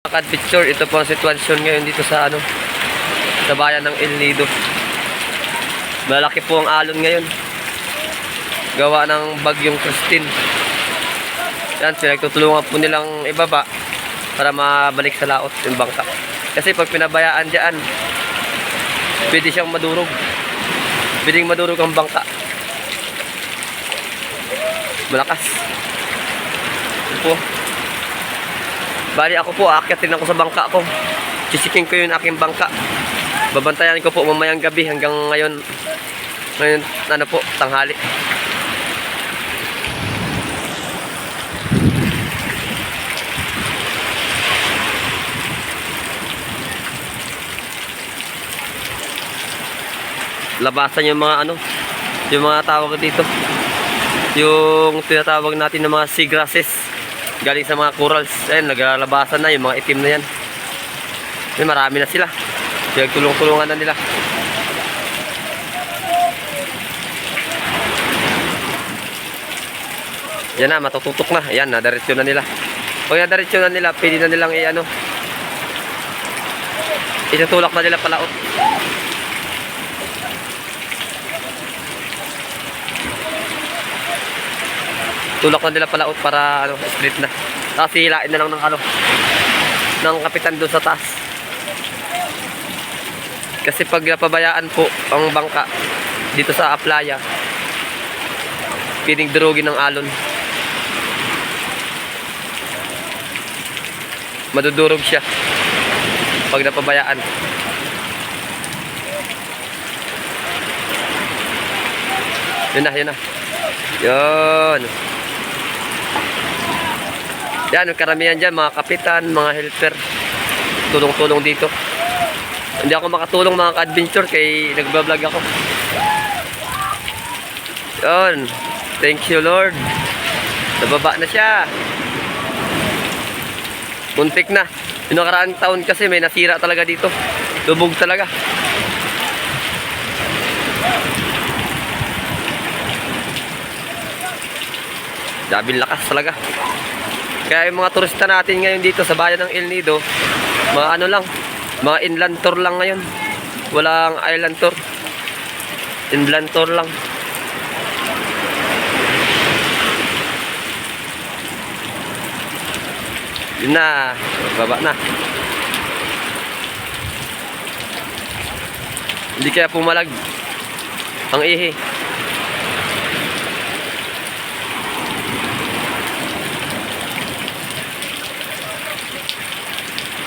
Picture, ito po ang sitwasyon ngayon dito sa sa bayan ng El Nido. Malaki po ang alon ngayon. Gawa ng bagyong Christine. Yan, pinagtutulungan po nilang ibaba para mabalik sa laot yung bangka. Kasi pag pinabayaan diyan, pwede siyang madurog. Pwedeng madurog ang bangka. Malakas. Ito po. Bali ako po, aakyatin ako sa bangka ko. Sisiking ko yung aking bangka. Babantayan ko po mamayang gabi hanggang ngayon po, tanghali. Labasan yung mga yung mga tawag dito. Yung tinatawag natin ng mga seagrasses. Galing sa mga corals. Ayun, naglalabasan na yung mga itim na yan. Ay, marami na sila. Pinagtulong-tulungan na nila. Yan na, matututok na. Ayan, nadiretso na nila. Pag nadiretso na nila, pwede na nilang itutulak na nila palaot. Tulak na nila palaot para split na. Tapos hilain na lang ng kapitan doon sa taas. Kasi pag napabayaan po ang bangka dito sa playa, pwedeng durugin ng alon. Madudurog siya pag napabayaan. Yun na, yun na. Yun. Yan, karamihan dyan, mga kapitan, mga helper. Tulong-tulong dito. Hindi ako makatulong mga ka-adventure kay nagbablog ako. Yun. Thank you, Lord. Nababa na siya. Muntik na. Yung nakaraang taon kasi may nasira talaga dito. Lubog talaga. Sabing lakas talaga. Kaya yung mga turista natin ngayon dito sa bayan ng El Nido, mga lang, mga inland tour lang ngayon. Walang island tour. Inland tour lang. Yun na, baba na. Hindi kaya pumalag ang ihi.